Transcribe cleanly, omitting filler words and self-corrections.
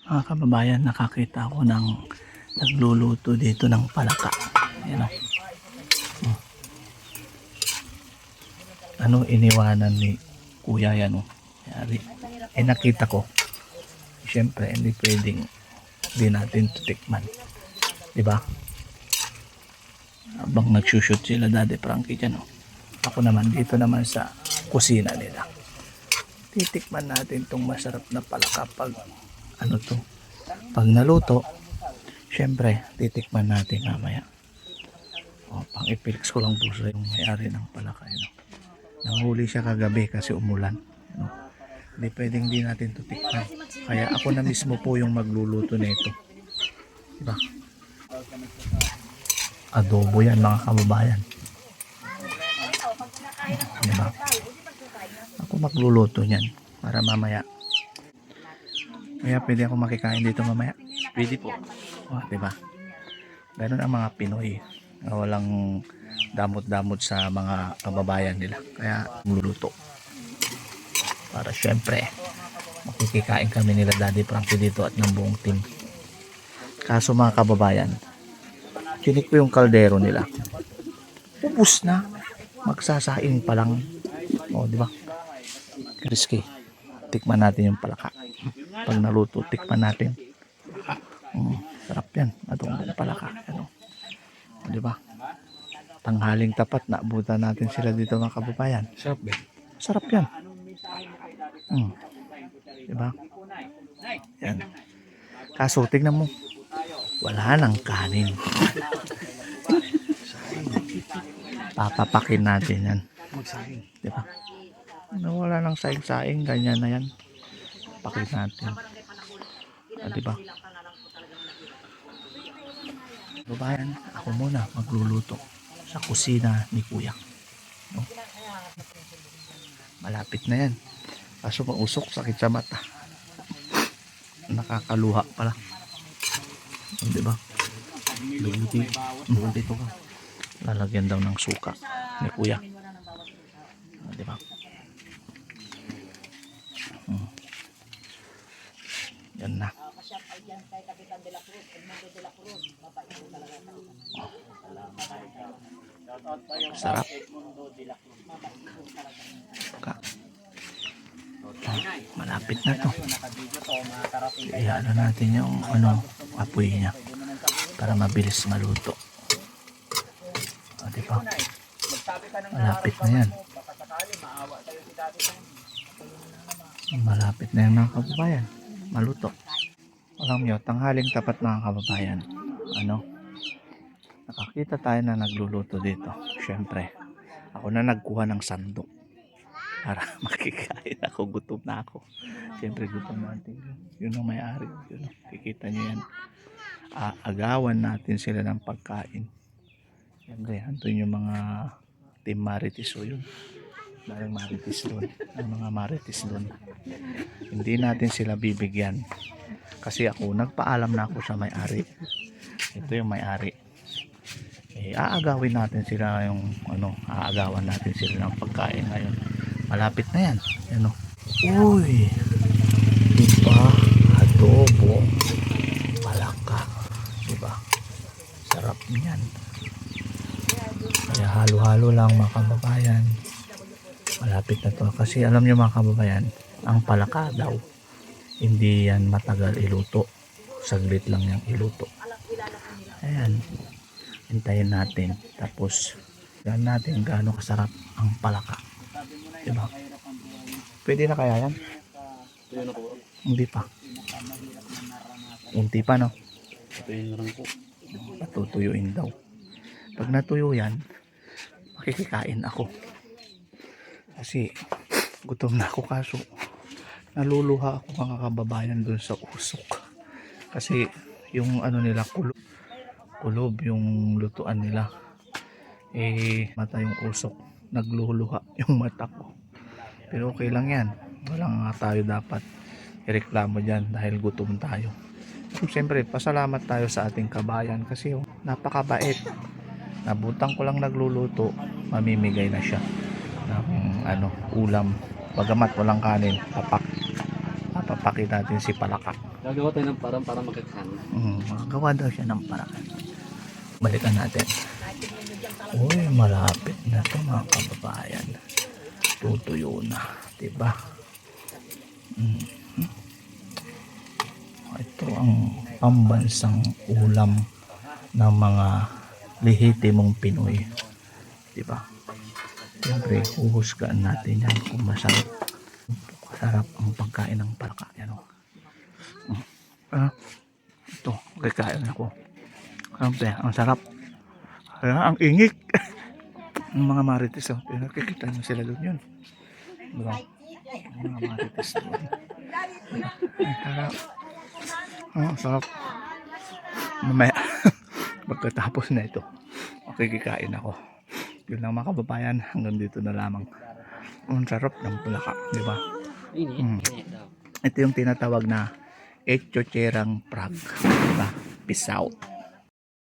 Mga kababayan, nakakita ako ng nagluluto dito ng palaka. Ayan o. Ano iniwanan ni kuya yan o. Yari. Nakita ko. Siyempre, hindi pwedeng di natin tutikman. Diba? Habang nagsushoot sila Daddy Frankie dyan o. Ako naman dito naman sa kusina nila. Titikman natin tong masarap na palaka pag ano to. Pag naluto, syempre, titikman natin mamaya. O, pang ipilix ko lang po sa yung may-ari ng palaka. Yun. Nanghuli siya kagabi kasi umulan. Ano? Hindi pwedeng di natin tutikman. Kaya ako na mismo po yung magluluto nito. Diba? Adobo yan mga kababayan. Diba? Ako magluluto niyan para mamaya. Kaya pwede ako makikain dito mamaya. Pwede po. O, diba? Ganun ang mga Pinoy. Walang damot-damot sa mga kababayan nila. Kaya magluluto. Para syempre, makikikain kami nila Daddy Frankie dito at ng buong team. Kaso mga kababayan, chinik ko yung kaldero nila. Ubus na. Magsasaing pa lang. O, di ba? Risky. Tikman natin yung palaka. Pag naluto, tikman natin. Sarap yan. Adong palaka. Ano? Di ba? Tanghaling tapat, naabutan natin sila dito mga kababayan. Sarap ba? Sarap yan. Diba? Yan. Kaso tignan mo, wala nang kanin. Papapakin natin yan. Magsaing. Diba? Wala nang saing-saing, ganyan na yan. Pakin natin. Diba? Babayan, ako muna magluluto sa kusina ni Kuya. No? Malapit na yan. Kaso mausok, sakit sa mata. Nakakaluha pala. Diba? Dito ka. Lalagyan daw ng suka ni Kuya. Diba? Yan na. Sarap. Malapit na to. Iano natin yung apoy niya para mabilis maluto. O, diba? Malapit na yan. Malapit na yan mga kababayan. Maluto. Alam nyo, tanghaling tapat mga kababayan. Nakakita tayo na nagluluto dito. Syempre, ako na nagkuha ng sandok para makikain ako. Gutom na ako. Syempre, gutom natin. Yun ang may-ari. Yun, kikita nyo yan. Agawan natin sila ng pagkain. Syempre, andun yung mga team Marites o yun. Dahil Marites doon. Ang mga Marites doon. Hindi natin sila bibigyan. Kasi ako, nagpaalam na ako sa may-ari. Ito yung may-ari. Aagawin natin sila yung aagawan natin sila ng pagkain ngayon. Malapit na yan. Uy, diba? Adobo palaka, diba? Sarap niyan. Kaya halo-halo lang mga kababayan. Malapit na to. Kasi alam nyo mga kababayan, ang palaka daw hindi yan matagal iluto. Saglit lang yung iluto. Ayan, hintayin natin. Tapos yan natin gaano kasarap ang palaka, diba? Pwede na kaya yan? Hindi pa. Unti pa, no? Patutuyuin daw. Pag natuyo yan, makikikain ako. Kasi gutom na ako, kaso naluluha ako mga kababayan dun sa usok. Kasi yung nila kulob yung lutuan nila. Mata yung usok. Nagluluha yung mata ko. Pero okay lang yan. Walang tayo dapat ireklamo dyan dahil gutom tayo. Siyempre, pasalamat tayo sa ating kabayan kasi napakabait. Nabutang ko lang nagluluto, mamimigay na siya ng ulam. Bagamat walang kanin, papakin natin si palaka. Gagawa tayo ng parang para magkakan. Makagawa daw siya ng paraan. Balikan natin. Uy, malapit na to mga kababayan. Tutuyo na, diba? Ito ang pambansang ulam ng mga lehitimong Pinoy, diba? Siyempre, huhusgaan natin yan kung masarap. Masarap ang pagkain ng palaka. Yan, ito, kakain ako. Siyempre, ang sarap. Ang ingik. Ng mga marites, nakikita nyo sila doon yun. Diba? Ang mga marites doon. Ang sarap. Sarap. Mamaya, pagkatapos na ito, makikikain ako. Yun lang mga kababayan, hanggang dito na lamang. Ang sarap ng palaka, di ba? Ito yung tinatawag na echocherang frog. Diba? Peace out.